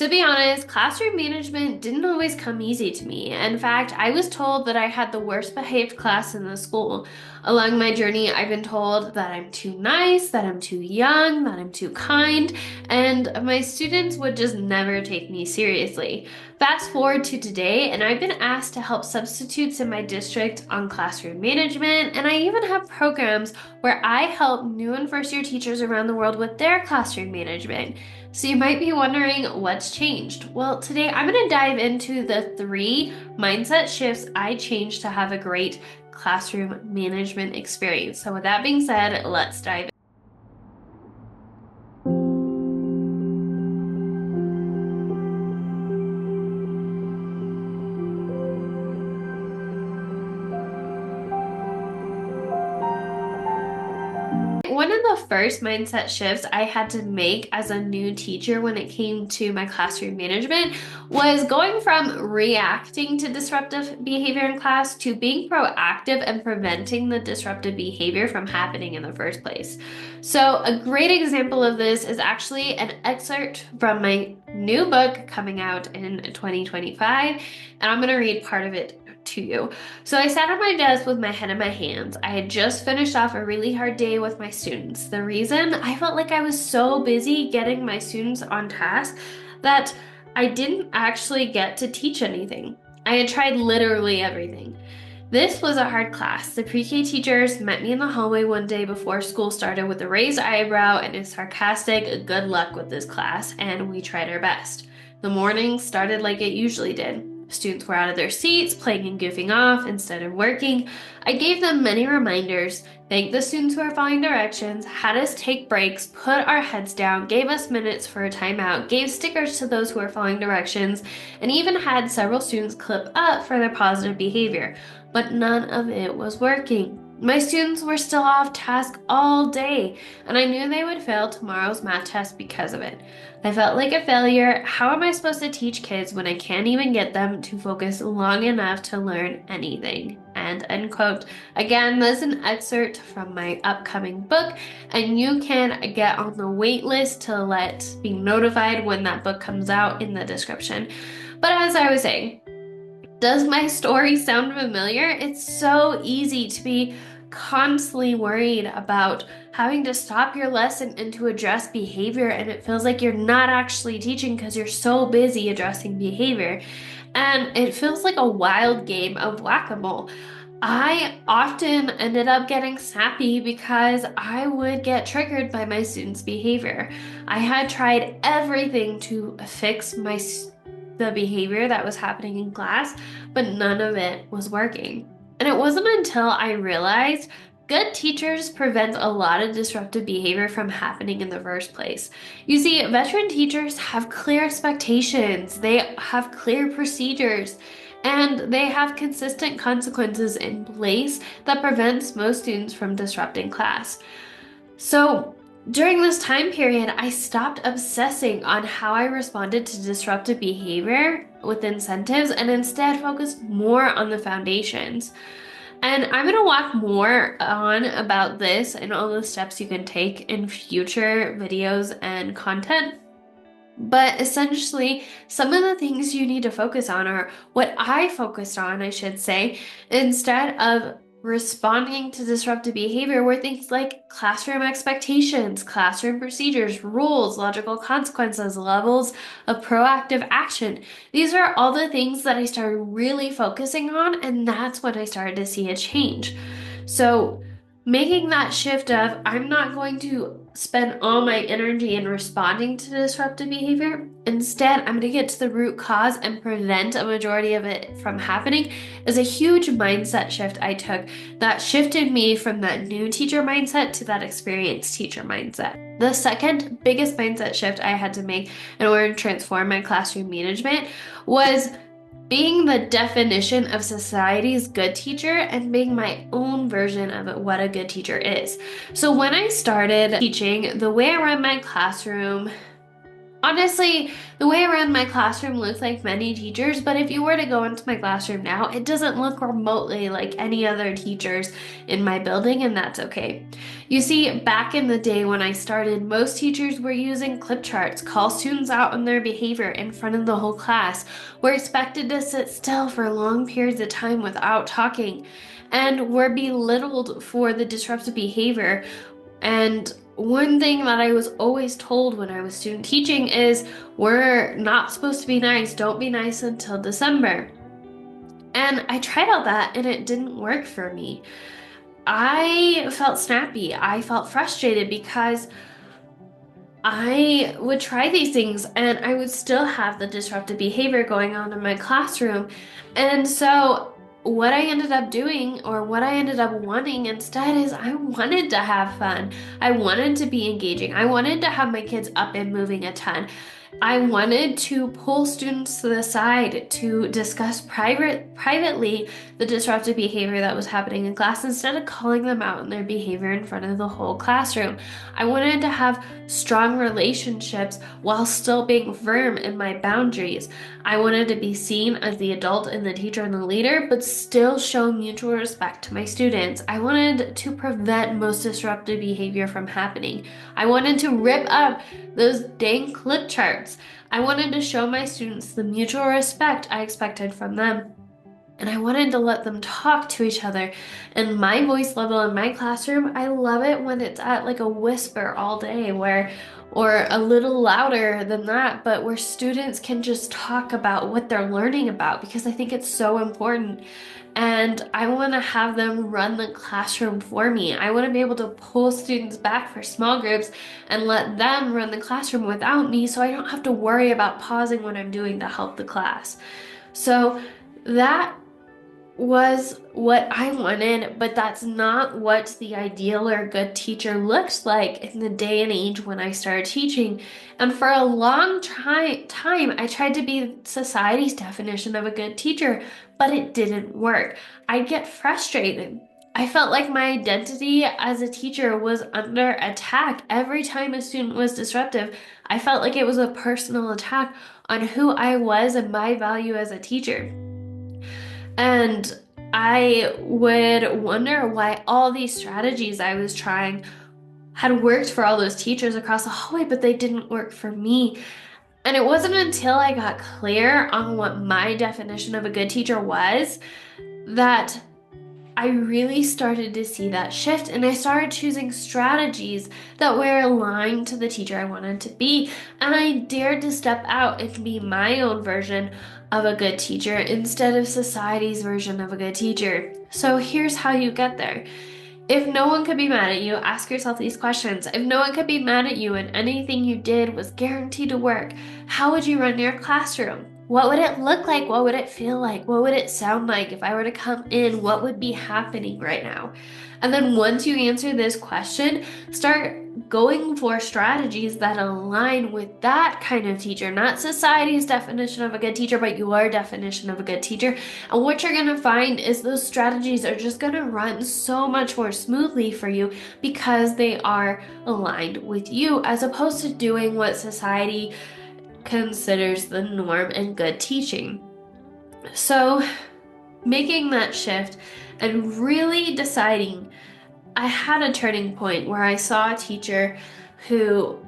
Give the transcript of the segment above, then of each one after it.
To be honest, classroom management didn't always come easy to me. In fact, I was told that I had the worst behaved class in the school. Along my journey, I've been told that I'm too nice, that I'm too young, that I'm too kind, and my students would just never take me seriously. Fast forward to today, and I've been asked to help substitutes in my district on classroom management, and I even have programs where I help new and first year teachers around the world with their classroom management. So you might be wondering what's changed. Well, today I'm going to dive into the three mindset shifts I changed to have a great classroom management experience. So with that being said, let's dive in. One of the first mindset shifts I had to make as a new teacher when it came to my classroom management was going from reacting to disruptive behavior in class to being proactive and preventing the disruptive behavior from happening in the first place. So, a great example of this is actually an excerpt from my new book coming out in 2025, and I'm going to read part of it to you. So I sat at my desk with my head in my hands. I had just finished off a really hard day with my students. The reason I felt like I was so busy getting my students on task that I didn't actually get to teach anything. I had tried literally everything. This was a hard class. The pre-K teachers met me in the hallway one day before school started with a raised eyebrow and a sarcastic good luck with this class, and we tried our best. The morning started like it usually did. Students were out of their seats, playing and goofing off instead of working. I gave them many reminders, thanked the students who were following directions, had us take breaks, put our heads down, gave us minutes for a timeout, gave stickers to those who were following directions, and even had several students clip up for their positive behavior. But none of it was working. My students were still off task all day, and I knew they would fail tomorrow's math test because of it. I felt like a failure. How am I supposed to teach kids when I can't even get them to focus long enough to learn anything? And end quote. Again, this is an excerpt from my upcoming book, and you can get on the wait list to be notified when that book comes out in the description. But as I was saying, does my story sound familiar? It's so easy to be constantly worried about having to stop your lesson and to address behavior, and it feels like you're not actually teaching because you're so busy addressing behavior. And it feels like a wild game of whack-a-mole. I often ended up getting snappy because I would get triggered by my students' behavior. I had tried everything to fix the behavior that was happening in class, but none of it was working. And it wasn't until I realized good teachers prevent a lot of disruptive behavior from happening in the first place. You see, veteran teachers have clear expectations, they have clear procedures, and they have consistent consequences in place that prevents most students from disrupting class. So, during this time period, I stopped obsessing on how I responded to disruptive behavior with incentives and instead focused more on the foundations. And I'm going to walk more on about this and all the steps you can take in future videos and content. But essentially, some of the things you need to focus on, or what I focused on, I should say, instead of responding to disruptive behavior, were things like classroom expectations, classroom procedures, rules, logical consequences, levels of proactive action. These are all the things that I started really focusing on, and that's when I started to see a change. So, making that shift of I'm not going to spend all my energy in responding to disruptive behavior. Instead, I'm going to get to the root cause and prevent a majority of it from happening is a huge mindset shift I took that shifted me from that new teacher mindset to that experienced teacher mindset. The second biggest mindset shift I had to make in order to transform my classroom management was being the definition of society's good teacher and being my own version of what a good teacher is. So when I started teaching, the way I run my classroom Honestly, the way around my classroom looks like many teachers, but if you were to go into my classroom now, it doesn't look remotely like any other teachers in my building, and that's okay. You see, back in the day when I started, most teachers were using clip charts, call students out on their behavior in front of the whole class, were expected to sit still for long periods of time without talking, and were belittled for the disruptive behavior. And one thing that I was always told when I was student teaching is we're not supposed to be nice. Don't be nice until December. And I tried all that and it didn't work for me. I felt snappy. I felt frustrated because I would try these things and I would still have the disruptive behavior going on in my classroom. And so, what I ended up doing, or what I ended up wanting instead, is I wanted to have fun. I wanted to be engaging. I wanted to have my kids up and moving a ton. I wanted to pull students to the side to discuss privately the disruptive behavior that was happening in class instead of calling them out on their behavior in front of the whole classroom. I wanted to have strong relationships while still being firm in my boundaries. I wanted to be seen as the adult and the teacher and the leader, but still show mutual respect to my students. I wanted to prevent most disruptive behavior from happening. I wanted to rip up those dang clip charts. I wanted to show my students the mutual respect I expected from them. And I wanted to let them talk to each other. And my voice level in my classroom, I love it when it's at like a whisper all day, or a little louder than that, but where students can just talk about what they're learning about because I think it's so important. And I want to have them run the classroom for me. I want to be able to pull students back for small groups and let them run the classroom without me so I don't have to worry about pausing what I'm doing to help the class. So that was what I wanted, but that's not what the ideal or good teacher looks like in the day and age when I started teaching. And for a long time, I tried to be society's definition of a good teacher, but it didn't work. I'd get frustrated. I felt like my identity as a teacher was under attack every time a student was disruptive. I felt like it was a personal attack on who I was and my value as a teacher. And I would wonder why all these strategies I was trying had worked for all those teachers across the hallway, but they didn't work for me. And it wasn't until I got clear on what my definition of a good teacher was that I really started to see that shift and I started choosing strategies that were aligned to the teacher I wanted to be. And I dared to step out and be my own version of a good teacher instead of society's version of a good teacher. So here's how you get there. If no one could be mad at you, ask yourself these questions. If no one could be mad at you and anything you did was guaranteed to work, how would you run your classroom? What would it look like? What would it feel like? What would it sound like if I were to come in? What would be happening right now? And then once you answer this question, start going for strategies that align with that kind of teacher, not society's definition of a good teacher, but your definition of a good teacher. And what you're going to find is those strategies are just going to run so much more smoothly for you because they are aligned with you as opposed to doing what society considers the norm and good teaching. So, making that shift and really deciding, I had a turning point where I saw a teacher who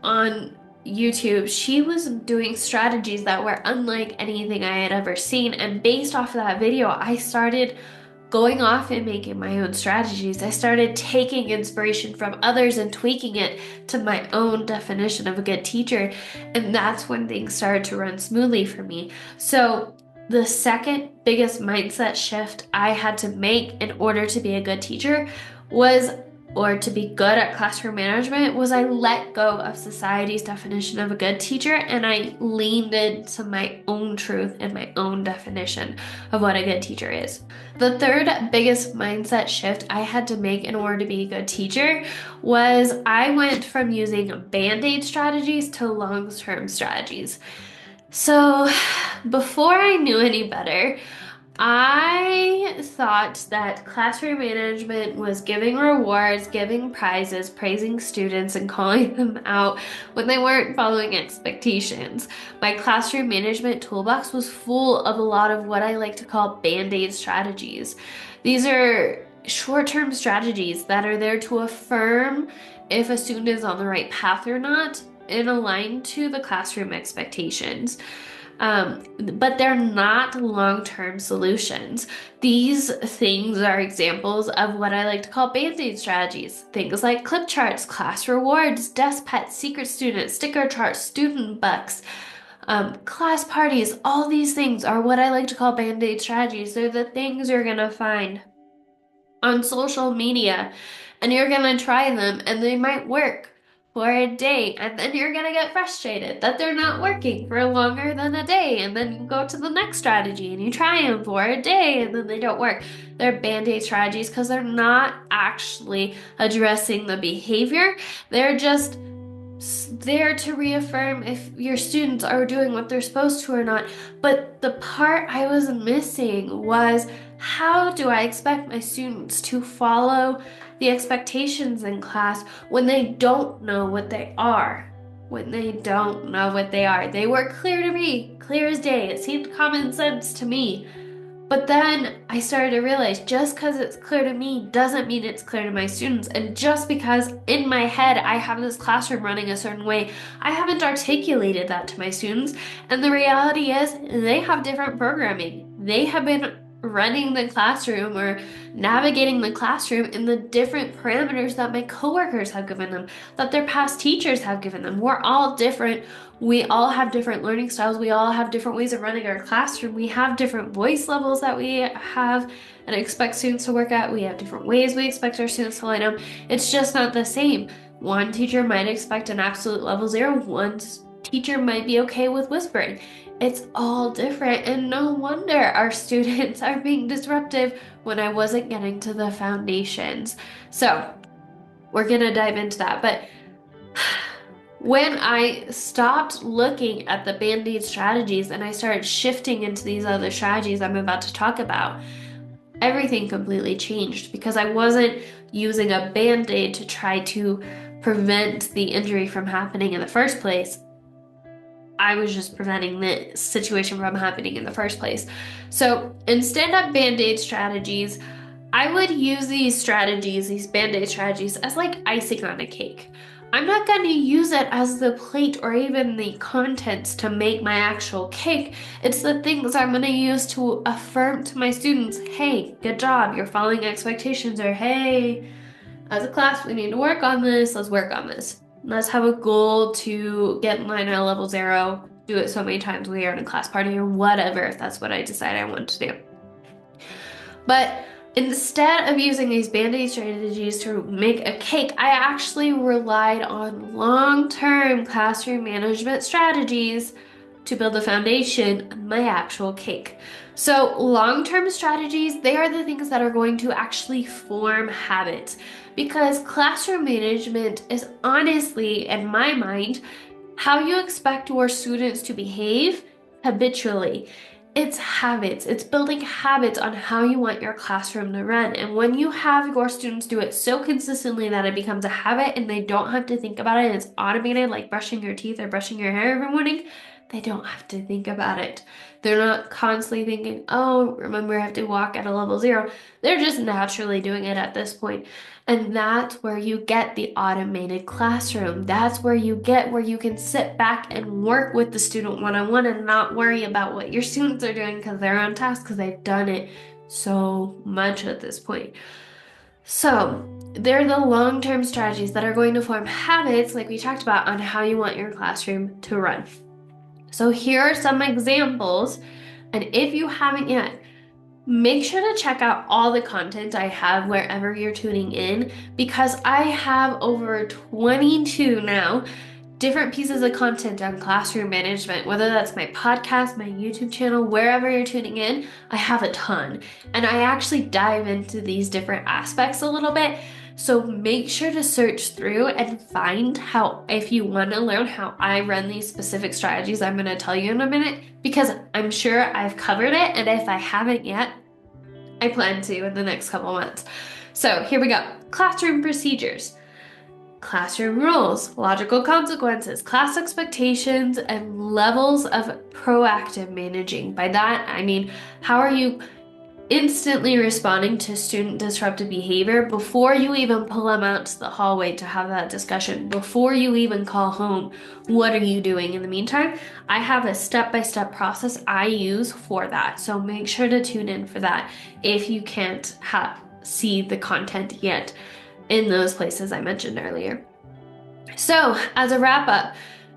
on YouTube, she was doing strategies that were unlike anything I had ever seen. And based off of that video, I started going off and making my own strategies. I started taking inspiration from others and tweaking it to my own definition of a good teacher. And that's when things started to run smoothly for me. So, the second biggest mindset shift I had to make in order to be a good teacher was, or to be good at classroom management, was I let go of society's definition of a good teacher and I leaned into my own truth and my own definition of what a good teacher is. The third biggest mindset shift I had to make in order to be a good teacher was I went from using band-aid strategies to long-term strategies. So before I knew any better, I thought that classroom management was giving rewards, giving prizes, praising students, and calling them out when they weren't following expectations. My classroom management toolbox was full of a lot of what I like to call band-aid strategies. These are short-term strategies that are there to affirm if a student is on the right path or not and align to the classroom expectations. But they're not long-term solutions. These things are examples of what I like to call band-aid strategies. Things like clip charts, class rewards, desk pets, secret students, sticker charts, student bucks, class parties. All these things are what I like to call band-aid strategies. They're the things you're gonna find on social media and you're gonna try them and they might work for a day and then you're gonna get frustrated that they're not working for longer than a day and then you go to the next strategy and you try them for a day and then they don't work. They're band-aid strategies because they're not actually addressing the behavior. They're just there to reaffirm if your students are doing what they're supposed to or not. But the part I was missing was how do I expect my students to follow the expectations in class when they don't know what they are? When they don't know what they are. They were clear to me, clear as day. It seemed common sense to me. But then I started to realize just because it's clear to me doesn't mean it's clear to my students. And just because in my head I have this classroom running a certain way, I haven't articulated that to my students. And the reality is they have different programming. They have been running the classroom or navigating the classroom in the different parameters that my coworkers have given them, that their past teachers have given them. We're all different. We all have different learning styles. We all have different ways of running our classroom. We have different voice levels that we have and expect students to work at. We have different ways we expect our students to line up. It's just not the same. One teacher might expect an absolute level 0. One teacher might be okay with whispering. It's all different, and no wonder our students are being disruptive when I wasn't getting to the foundations. So, we're gonna dive into that. But when I stopped looking at the band-aid strategies and I started shifting into these other strategies I'm about to talk about, everything completely changed because I wasn't using a band-aid to try to prevent the injury from happening in the first place. I was just preventing the situation from happening in the first place. So instead of band-aid strategies, I would use these strategies, these band-aid strategies, as like icing on a cake. I'm not going to use it as the plate or even the contents to make my actual cake. It's the things I'm going to use to affirm to my students, hey, good job, you're following expectations, or hey, as a class, we need to work on this, let's work on this. Let's have a goal to get in line at level 0, do it so many times we are in a class party or whatever, if that's what I decide I want to do. But instead of using these band-aid strategies to make a cake, I actually relied on long-term classroom management strategies to build the foundation of my actual cake. So long-term strategies, they are the things that are going to actually form habits because classroom management is honestly, in my mind, how you expect your students to behave habitually. It's habits. It's building habits on how you want your classroom to run. And when you have your students do it so consistently that it becomes a habit and they don't have to think about it and it's automated, like brushing your teeth or brushing your hair every morning, they don't have to think about it. They're not constantly thinking, oh, remember I have to walk at a level 0. They're just naturally doing it at this point. And that's where you get the automated classroom. That's where you can sit back and work with the student one-on-one and not worry about what your students are doing because they're on task because they've done it so much at this point. So they're the long-term strategies that are going to form habits, like we talked about, on how you want your classroom to run. So here are some examples, and if you haven't yet, make sure to check out all the content I have wherever you're tuning in because I have over 22 now different pieces of content on classroom management, whether that's my podcast, my YouTube channel, wherever you're tuning in, I have a ton. And I actually dive into these different aspects a little bit So make sure to search through and find how, if you want to learn how I run these specific strategies I'm going to tell you in a minute, because I'm sure I've covered it, and if I haven't yet, I plan to in the next couple months. So here we go. Classroom procedures, classroom rules, logical consequences, class expectations, and levels of proactive managing. By that, I mean, how are you instantly responding to student disruptive behavior before you even pull them out to the hallway to have that discussion, before you even call home? What are you doing in the meantime? I have a step-by-step process I use for that, so make sure to tune in for that if you can't see the content yet in those places I mentioned earlier. So, as a wrap up,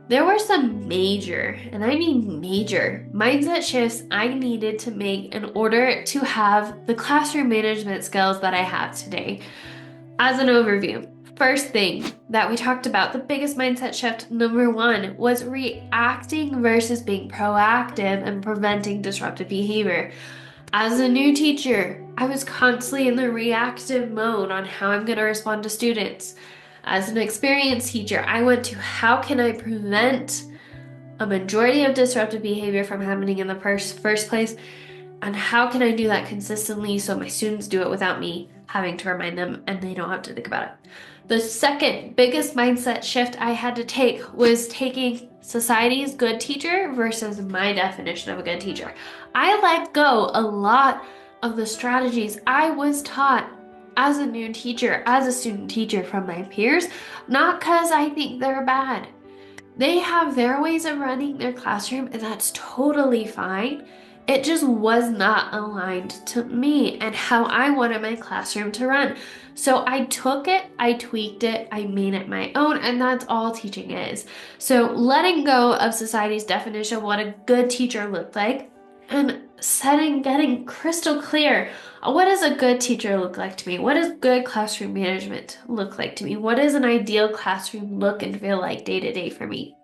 there were some major, and I mean major, mindset shifts I needed to make in order to have the classroom management skills that I have today. As an overview, first thing that we talked about, the biggest mindset shift, number one, was reacting versus being proactive and preventing disruptive behavior. As a new teacher, I was constantly in the reactive mode on how I'm going to respond to students. As an experienced teacher, I went to how can I prevent a majority of disruptive behavior from happening in the first place, and how can I do that consistently so my students do it without me having to remind them and they don't have to think about it. The second biggest mindset shift I had to take was taking society's good teacher versus my definition of a good teacher. I let go a lot of the strategies I was taught as a new teacher, as a student teacher from my peers, not because I think they're bad. They have their ways of running their classroom, and that's totally fine. It just was not aligned to me and how I wanted my classroom to run. So I took it, I tweaked it, I made it my own, and that's all teaching is. So letting go of society's definition of what a good teacher looked like, and getting crystal clear. What does a good teacher look like to me? What does good classroom management look like to me? What does an ideal classroom look and feel like day to day for me?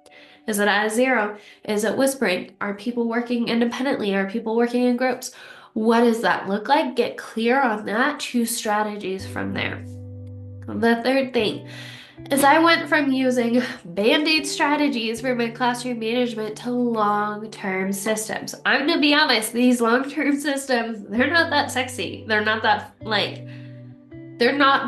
Is it at a zero? Is it whispering? Are people working independently? Are people working in groups? What does that look like? Get clear on that. Choose strategies from there. The third thing is I went from using band-aid strategies for my classroom management to long-term systems. I'm gonna be honest, these long-term systems, they're not that sexy. They're not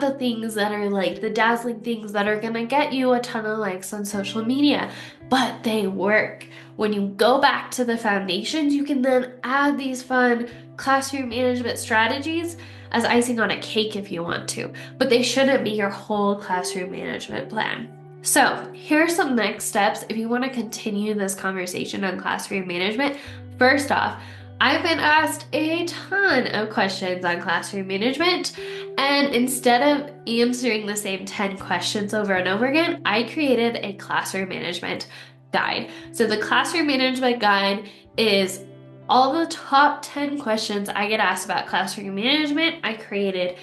the things that are like the dazzling things that are gonna get you a ton of likes on social media, but they work. When you go back to the foundations, you can then add these fun classroom management strategies as icing on a cake if you want to, but they shouldn't be your whole classroom management plan. So, here are some next steps if you want to continue this conversation on classroom management. First off, I've been asked a ton of questions on classroom management, and instead of answering the same 10 questions over and over again, I created a classroom management guide. So the classroom management guide is all the top 10 questions I get asked about classroom management. I created,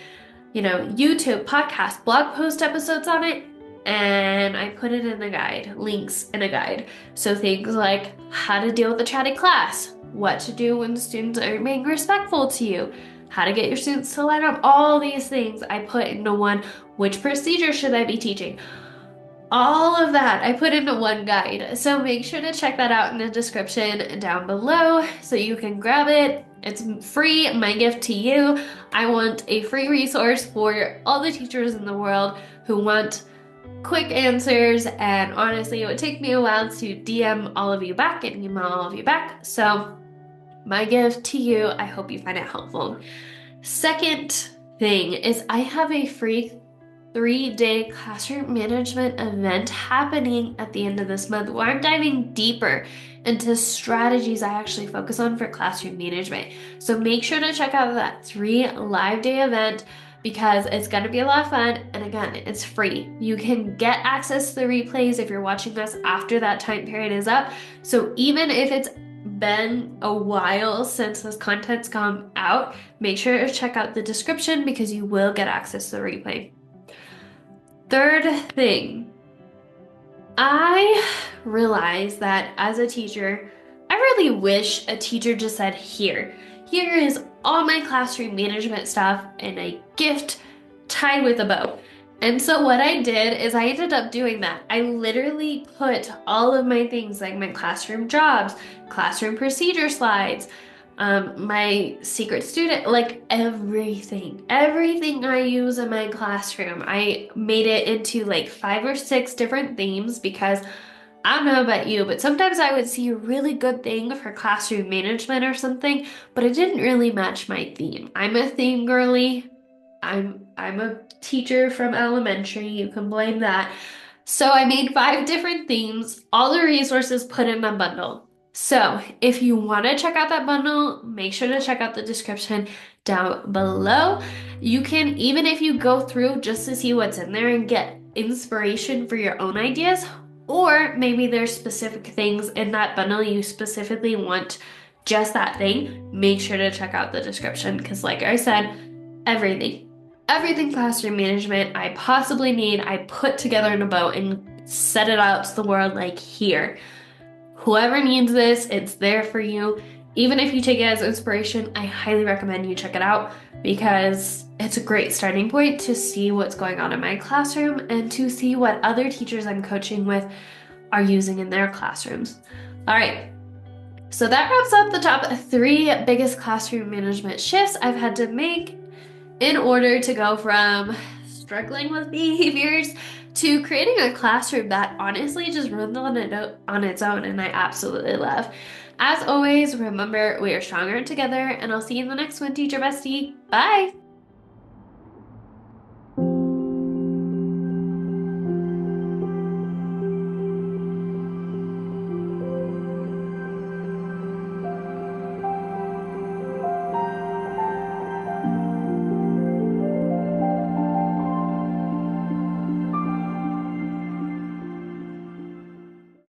YouTube, podcast, blog post episodes on it, and I put it in the guide, links in a guide. So things like how to deal with a chatty class, what to do when students aren't being respectful to you, how to get your students to line up, all these things I put into one. Which procedure should I be teaching? All of that I put into one guide. So make sure to check that out in the description down below so you can grab it. It's free, my gift to you. I want a free resource for all the teachers in the world who want quick answers, and honestly, it would take me a while to DM all of you back and email all of you back. So my gift to you, I hope you find it helpful. Second thing is I have a free 3-day classroom management event happening at the end of this month where I'm diving deeper into strategies I actually focus on for classroom management. So make sure to check out that 3 live day event because it's going to be a lot of fun. And again, it's free. You can get access to the replays if you're watching this after that time period is up. So even if it's been a while since this content's come out, make sure to check out the description because you will get access to the replay. Third thing, I realized that as a teacher, I really wish a teacher just said, here is all my classroom management stuff and a gift tied with a bow. And so what I did is I ended up doing that. I literally put all of my things like my classroom jobs, classroom procedure slides, my secret student, like everything I use in my classroom. I made it into like 5 or 6 different themes because I don't know about you, but sometimes I would see a really good thing for classroom management or something, but it didn't really match my theme. I'm a theme girly. I'm a teacher from elementary. You can blame that. So I made 5 different themes, all the resources put in a bundle. So if you want to check out that bundle, make sure to check out the description down below. You can, even if you go through just to see what's in there and get inspiration for your own ideas, or maybe there's specific things in that bundle you specifically want just that thing, make sure to check out the description because like I said, everything. Everything classroom management I possibly need, I put together in a boat and set it out to the world like here. Whoever needs this, it's there for you. Even if you take it as inspiration, I highly recommend you check it out because it's a great starting point to see what's going on in my classroom and to see what other teachers I'm coaching with are using in their classrooms. All right, so that wraps up the top 3 biggest classroom management shifts I've had to make in order to go from struggling with behaviors to creating a classroom that honestly just runs on its own and I absolutely love. As always, remember we are stronger together and I'll see you in the next one, teacher bestie. Bye!